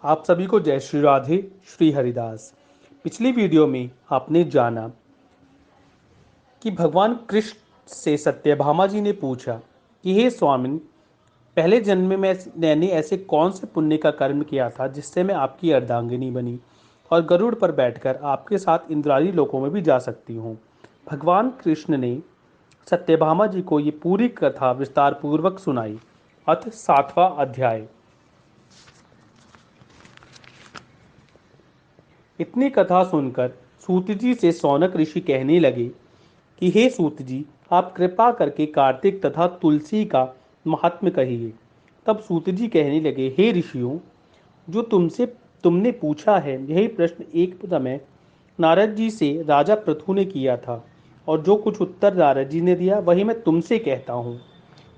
आप सभी को जय श्री राधे श्री हरिदास। पिछली वीडियो में आपने जाना कि भगवान कृष्ण से सत्यभामा जी ने पूछा कि हे स्वामिन, पहले जन्म में मैंने ऐसे कौन से पुण्य का कर्म किया था जिससे मैं आपकी अर्धांगिनी बनी और गरुड़ पर बैठकर आपके साथ इंद्रारी लोकों में भी जा सकती हूँ। भगवान कृष्ण ने सत्यभामा जी को ये पूरी कथा विस्तार पूर्वक सुनाई। अथ 7वां अध्याय। इतनी कथा सुनकर सूत जी से सौनक ऋषि कहने लगे कि हे सूत जी, आप कृपा करके कार्तिक तथा तुलसी का महात्म्य कहिए। तब सूत जी कहने लगे, हे ऋषियों, जो तुमने पूछा है यही प्रश्न एक समय नारद जी से राजा पृथु ने किया था, और जो कुछ उत्तर नारद जी ने दिया वही मैं तुमसे कहता हूँ।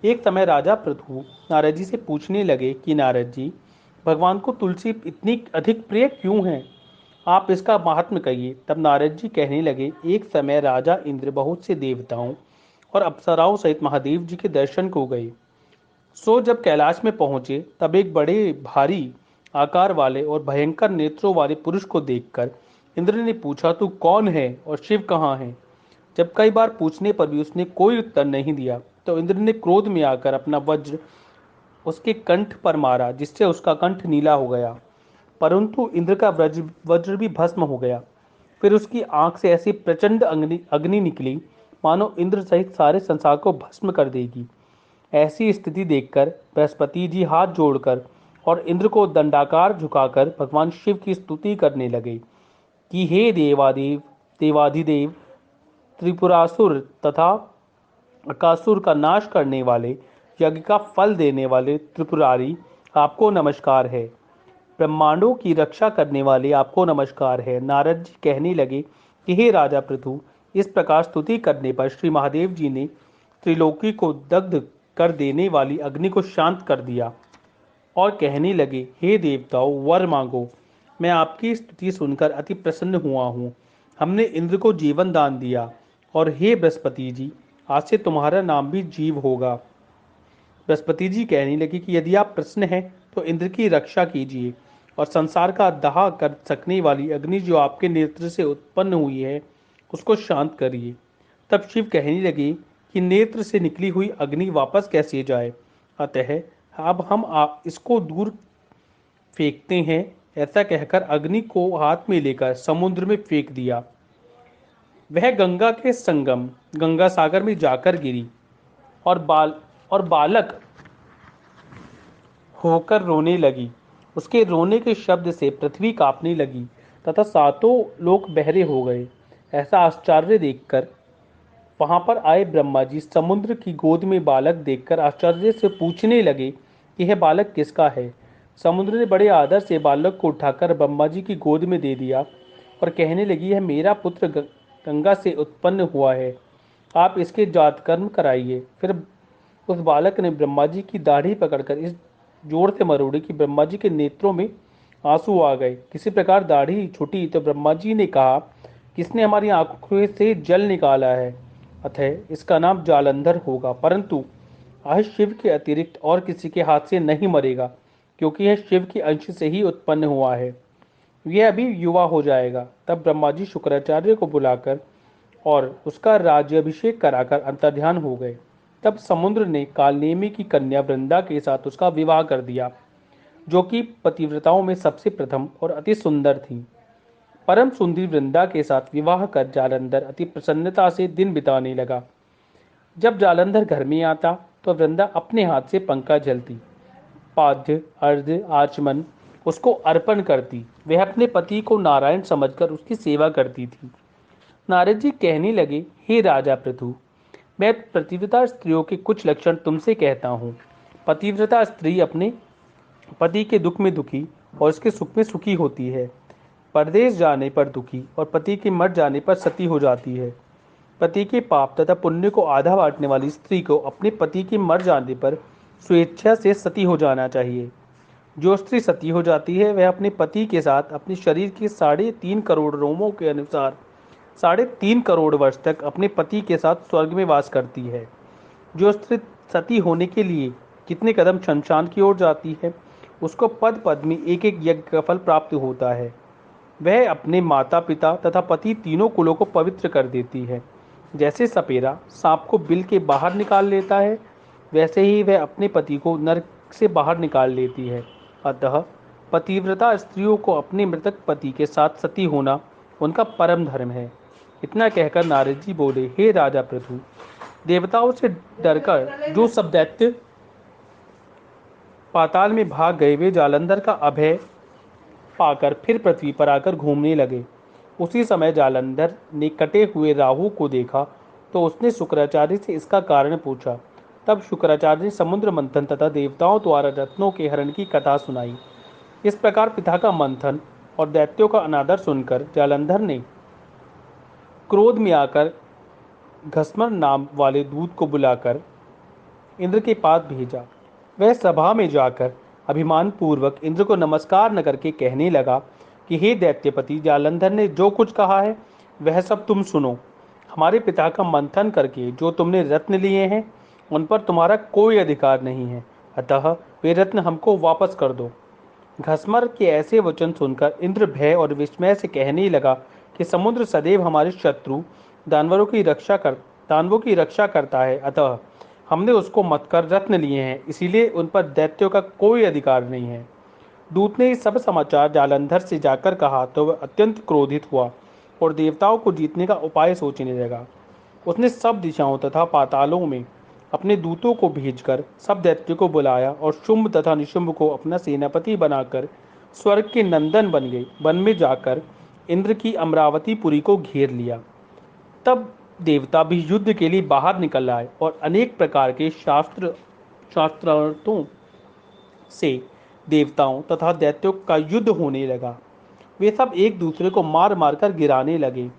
एक समय राजा पृथु नारद जी से पूछने लगे कि नारद जी, भगवान को तुलसी इतनी अधिक प्रिय क्यों है? आप इसका महात्म्य कहिए। तब नारद जी कहने लगे, एक समय राजा इंद्र बहुत से देवताओं और अप्सराओं सहित महादेव जी के दर्शन को गए। सो जब कैलाश में पहुंचे तब एक बड़े भारी आकार वाले और भयंकर नेत्रों वाले पुरुष को देखकर इंद्र ने पूछा, तू कौन है और शिव कहाँ है? जब कई बार पूछने पर भी उसने कोई उत्तर नहीं दिया तो इंद्र ने क्रोध में आकर अपना वज्र उसके कंठ पर मारा, जिससे उसका कंठ नीला हो गया। परंतु इंद्र का वज्र भी भस्म हो गया। फिर उसकी आंख से ऐसी प्रचंड अग्नि अग्नि निकली मानो इंद्र सहित सारे संसार को भस्म कर देगी। ऐसी स्थिति देखकर बृहस्पति जी हाथ जोड़कर और इंद्र को दंडाकार झुकाकर भगवान शिव की स्तुति करने लगे कि हे देवादेव, देवाधिदेव, त्रिपुरासुर तथा अकासुर का नाश करने वाले, यज्ञ का फल देने वाले त्रिपुरारी, आपको नमस्कार है। ब्रह्मांडों की रक्षा करने वाले, आपको नमस्कार है। नारद जी कहने लगे कि हे राजा पृथु, इस प्रकार स्तुति करने पर श्री महादेव जी ने त्रिलोकी को दग्ध कर देने वाली अग्नि को शांत कर दिया और कहने लगे, हे देवताओं, वर मांगो। मैं आपकी स्तुति सुनकर अति प्रसन्न हुआ हूँ। हमने इंद्र को जीवन दान दिया, और हे बृहस्पति जी, आज से तुम्हारा नाम भी जीव होगा। बृहस्पति जी कहने लगे कि यदि आप प्रसन्न हैं तो इंद्र की रक्षा कीजिए और संसार का दाह कर सकने वाली अग्नि जो आपके नेत्र से उत्पन्न हुई है उसको शांत करिए। तब शिव कहने लगे कि नेत्र से निकली हुई अग्नि वापस कैसे जाए, अतः अब हम इसको दूर फेंकते हैं। ऐसा कहकर अग्नि को हाथ में लेकर समुद्र में फेंक दिया। वह गंगा के संगम गंगा सागर में जाकर गिरी और बालक होकर रोने लगी। उसके रोने के शब्द से पृथ्वी कांपने लगी तथा सातों लोक बहरे हो गए। ऐसा आश्चर्य देखकर वहां पर आए ब्रह्मा जी समुद्र की गोद में बालक देखकर आश्चर्य से पूछने लगे कि यह बालक किसका है। समुद्र ने बड़े आदर से बालक को उठाकर ब्रह्मा जी की गोद में दे दिया और कहने लगी, यह मेरा पुत्र गंगा से उत्पन्न हुआ है, आप इसके जातकर्म कराइए। फिर उस बालक ने ब्रह्मा जी की दाढ़ी पकड़कर इस जोर से मरोड़ी कि ब्रह्मा जी के नेत्रों में आंसू आ गए। किसी प्रकार दाढ़ी छूटी तो ब्रह्मा जी ने कहा, किसने हमारी आंखों से जल निकाला है? अतः इसका नाम जालंधर होगा, परंतु आज शिव के अतिरिक्त और किसी के हाथ से नहीं मरेगा, क्योंकि यह शिव के अंश से ही उत्पन्न हुआ है। यह अभी युवा हो जाएगा। तब ब्रह्मा जी शुक्राचार्य को बुलाकर और उसका राज्याभिषेक कराकर अंतर्ध्यान हो गए। तब समुद्र ने कालनेमी की कन्या वृंदा के साथ उसका विवाह कर दिया, जो कि पतिव्रताओं में सबसे प्रथम और अति सुंदर थी। परम सुंदरी वृंदा के साथ विवाह कर जालंधर अति प्रसन्नता से दिन बिताने लगा। जब जालंधर घर में आता तो वृंदा अपने हाथ से पंखा जलती, पाद्य अर्घ्य आचमन उसको अर्पण करती। वह अपने पति को नारायण समझकर उसकी सेवा करती थी। नारद जी कहने लगे, हे राजा पृथु, मैं पतिव्रता स्त्रियों के कुछ लक्षण तुमसे कहता हूँ। पतिव्रता स्त्री अपने पति के दुख में दुखी और उसके सुख में सुखी होती है। परदेश जाने पर दुखी और पति के मर जाने पर सती हो जाती है। पति के पाप तथा पुण्य को आधा बांटने वाली स्त्री को अपने पति के मर जाने पर स्वेच्छा से सती हो जाना चाहिए। जो स्त्री सती हो जाती है वह अपने पति के साथ अपने शरीर के 3.5 करोड़ रोमों के अनुसार 3.5 करोड़ वर्ष तक अपने पति के साथ स्वर्ग में वास करती है। जो स्त्री सती होने के लिए कितने कदम शमशान की ओर जाती है उसको पद पद में एक एक यज्ञ का फल प्राप्त होता है। वह अपने माता पिता तथा पति तीनों कुलों को पवित्र कर देती है। जैसे सपेरा सांप को बिल के बाहर निकाल लेता है, वैसे ही वह अपने पति को नरक से बाहर निकाल लेती है। अतः पतिव्रता स्त्रियों को अपने मृतक पति के साथ सती होना उनका परम धर्म है। इतना कहकर नारद जी बोले, हे राजा पृथु, देवताओं से डरकर जो सब दैत्य पाताल में भाग गए, वे जालंधर का अभय पाकर फिर पृथ्वी पर आकर घूमने लगे। उसी समय जालंधर ने कटे हुए राहु को देखा तो उसने शुक्राचार्य से इसका कारण पूछा। तब शुक्राचार्य ने समुद्र मंथन तथा देवताओं द्वारा रत्नों के हरण की कथा सुनाई। इस प्रकार पिता का मंथन और दैत्यों का अनादर सुनकर जालंधर ने क्रोध में आकर घस्मर नाम वाले दूत को बुलाकर इंद्र के पास भेजा। वह सभा में जाकर अभिमान पूर्वक इंद्र को नमस्कार न करके कहने लगा कि हे दैत्यपति, जालंधर ने जो कुछ कहा है वह सब तुम सुनो। हमारे पिता का मंथन करके जो तुमने रत्न लिए हैं उन पर तुम्हारा कोई अधिकार नहीं है, अतः वे रत्न हमको वापस कर दो। घस्मर के ऐसे वचन सुनकर इंद्र भय और विस्मय से कहने लगा कि समुद्र सदैव हमारे शत्रु दानवों की रक्षा करता है, अतः हमने उसको मत कर रत्न लिए हैं, इसीलिए उन पर दैत्यों का कोई अधिकार नहीं है। दूत ने सब समाचार जालंधर से जाकर कहा तो वह अत्यंत क्रोधित हुआ और देवताओं को जीतने का उपाय सोचने लगा। उसने सब दिशाओं तथा पातालों में अपने दूतों को भेजकर सब दैत्यों को बुलाया और शुंभ तथा निशुंभ को अपना सेनापति बनाकर स्वर्ग के नंदन बन गए। वन में जाकर इंद्र की अमरावतीपुरी को घेर लिया। तब देवता भी युद्ध के लिए बाहर निकल आए और अनेक प्रकार के शास्त्रार्थों से देवताओं तथा दैत्यों का युद्ध होने लगा। वे सब एक दूसरे को मार मार कर गिराने लगे।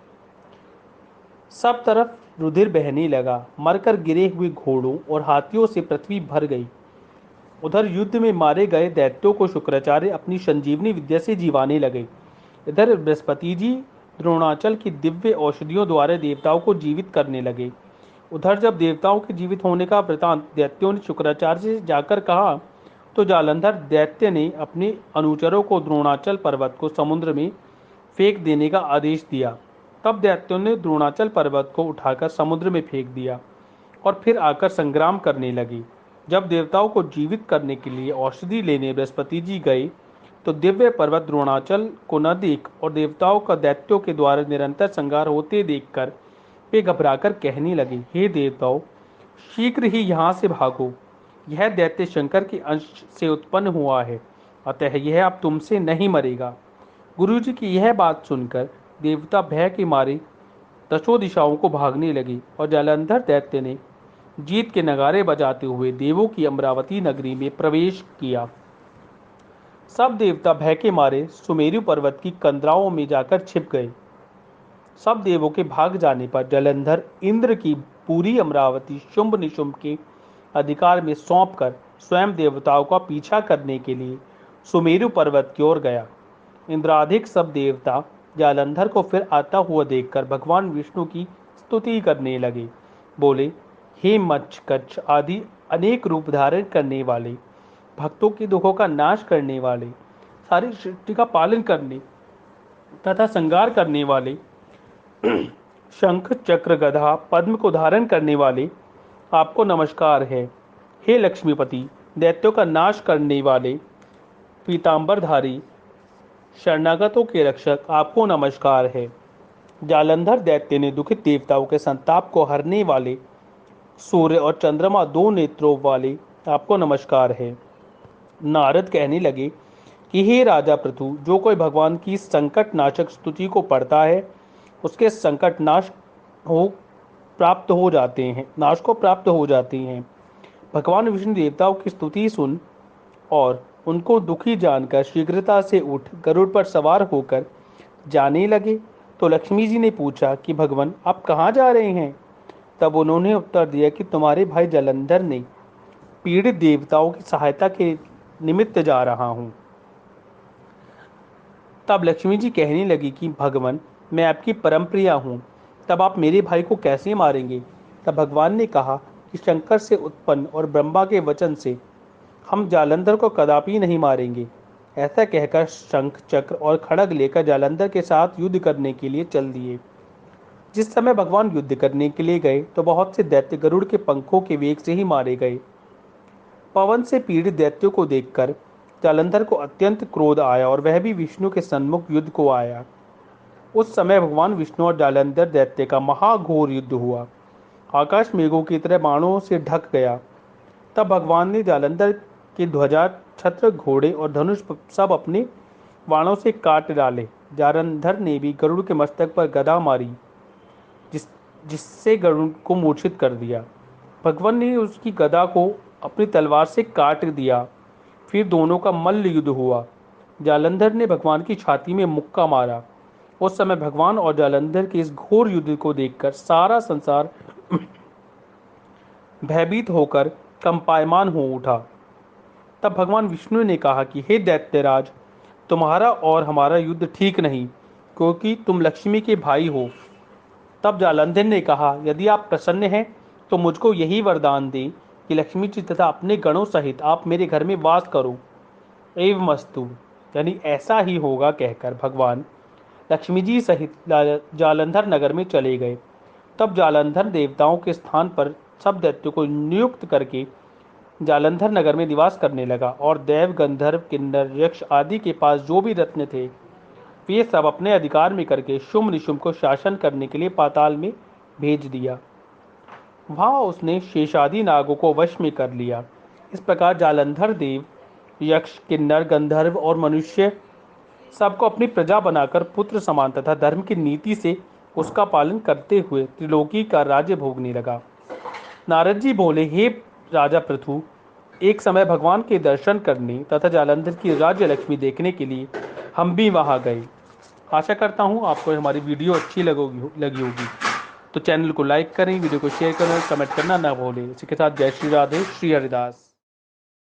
सब तरफ रुधिर बहने लगा। मरकर गिरे हुए घोड़ों और हाथियों से पृथ्वी भर गई। उधर युद्ध में मारे गए दैत्यों को शुक्राचार्य अपनी संजीवनी विद्या से जीवाने लगे। इधर बृहस्पति जी द्रोणाचल की दिव्य औषधियों द्वारा देवताओं को जीवित करने लगे। उधर जब देवताओं के जीवित होने का वृतांत दैत्यों ने शुक्राचार्य से जाकर कहा तो जालंधर दैत्य ने अपने अनुचरों को द्रोणाचल पर्वत को समुद्र में फेंक देने का आदेश दिया। तब दैत्यों ने द्रोणाचल पर्वत को उठाकर समुद्र में फेंक दिया और फिर आकर संग्राम करने लगे। जब देवताओं को जीवित करने के लिए औषधि लेने बृहस्पति जी गए तो दिव्य पर्वत द्रोणाचल को न देख और देवताओं का दैत्यों के द्वारा निरंतर संहार होते देखकर वे घबराकर कहने लगे, हे देवताओं, शीघ्र ही यहाँ से भागो। यह दैत्य शंकर के अंश से उत्पन्न हुआ है, अतः यह अब तुमसे नहीं मरेगा। गुरुजी की यह बात सुनकर देवता भय के मारे दशों दिशाओं को भागने लगे और जालंधर दैत्य ने जीत के नगारे बजाते हुए देवों की अमरावती नगरी में प्रवेश किया। सब देवता भय के मारे सुमेरु पर्वत की कंदराओं में जाकर छिप गए। सब देवों के भाग जाने पर जालंधर इंद्र की पूरी अमरावती शुंभ निशुंभ के अधिकार में सौंपकर स्वयं देवताओं का पीछा करने के लिए सुमेरु पर्वत की ओर गया। इंद्राधिक सब देवता जालंधर को फिर आता हुआ देखकर भगवान विष्णु की स्तुति करने लगे। बोले, हे मच्छ आदि अनेक रूप धारण करने वाले, भक्तों के दुखों का नाश करने वाले, सारी सृष्टि का पालन करने तथा संगार करने वाले, शंख चक्र गदा पद्म को धारण करने वाले, आपको नमस्कार है। हे लक्ष्मीपति, दैत्यों का नाश करने वाले, पीतांबरधारी, शरणागतों के रक्षक, आपको नमस्कार है। जालंधर दैत्य ने दुखित देवताओं के संताप को हरने वाले, सूर्य और चंद्रमा दो नेत्रों वाले, आपको नमस्कार है। नारद कहने लगे कि हे राजा पृथु, जो कोई भगवान की संकट नाशक स्तुति को पढ़ता है उसके संकट नाश को प्राप्त हो जाते हैं। भगवान विष्णु देवताओं की स्तुति सुन और उनको दुखी जानकर शीघ्रता से उठ गरुड़ पर सवार होकर जाने लगे तो लक्ष्मी जी ने पूछा कि भगवान, आप कहाँ जा रहे हैं? तब उन्होंने उत्तर दिया कि तुम्हारे भाई जालंधर ने पीड़ित देवताओं की सहायता के निमित्त जा रहा हूँ। तब लक्ष्मी जी कहने लगी कि भगवान, मैं आपकी परम प्रिया हूँ, तब आप मेरे भाई को कैसे मारेंगे? तब भगवान ने कहा कि शंकर से उत्पन्न और ब्रह्मा के वचन से हम जालंधर को कदापि नहीं मारेंगे। ऐसा कहकर शंख चक्र और खड़ग लेकर जालंधर के साथ युद्ध करने के लिए चल दिए। जिस समय भगवान युद्ध करने के लिए गए तो बहुत से दैत्य गरुड़ के पंखों के वेग से ही मारे गए। पवन से पीड़ित दैत्यों को देखकर जालंधर को अत्यंत क्रोध आया और वह भी विष्णु के सन्मुख युद्ध को आया। उस समय भगवान विष्णु और जालंधर दैत्य का महाघोर युद्ध हुआ। आकाश मेघों की तरह बाणों से ढक गया। तब भगवान ने जालंधर के ध्वजा, छत्र, घोड़े और धनुष सब अपने बाणों से काट डाले। जालंधर ने भी गरुड़ के मस्तक पर गदा मारी, जिससे गरुड़ को मूर्छित कर दिया। भगवान ने उसकी गदा को अपनी तलवार से काट दिया। फिर दोनों का मल्ल युद्ध हुआ। जालंधर ने भगवान की छाती में मुक्का मारा। उस समय भगवान और जालंधर के इस घोर युद्ध को देखकर सारा संसार भयभीत होकर कंपायमान हो उठा। तब भगवान विष्णु ने कहा कि हे दैत्यराज, तुम्हारा और हमारा युद्ध ठीक नहीं, क्योंकि तुम लक्ष्मी के भाई हो। तब जालंधर ने कहा, यदि आप प्रसन्न हैं तो मुझको यही वरदान दें कि लक्ष्मी जी तथा अपने गणों सहित आप मेरे घर में वास करो। एवमस्तु, यानी ऐसा ही होगा कहकर भगवान लक्ष्मी जी सहित जालंधर नगर में चले गए। तब जालंधर देवताओं के स्थान पर सब दैत्यों को नियुक्त करके जालंधर नगर में निवास करने लगा और देव, गंधर्व, किन्नर, यक्ष आदि के पास जो भी रत्न थे वे सब अपने अधिकार में करके शुंभ निशुंभ को शासन करने के लिए पाताल में भेज दिया। वहां उसने शेषादि नागों को वश में कर लिया। इस प्रकार जालंधर देव, यक्ष, किन्नर, गंधर्व और मनुष्य सबको अपनी प्रजा बनाकर पुत्र समान तथा धर्म की नीति से उसका पालन करते हुए त्रिलोकी का राज्य भोगने लगा। नारद जी बोले, हे राजा पृथु, एक समय भगवान के दर्शन करने तथा जालंधर की राज्य लक्ष्मी देखने के लिए हम भी वहां गए। आशा करता हूँ आपको हमारी वीडियो अच्छी लगी होगी। तो चैनल को लाइक करें, वीडियो को शेयर करें, कमेंट करना ना भूलें। इसी के साथ जय श्री राधे, श्री हरिदास।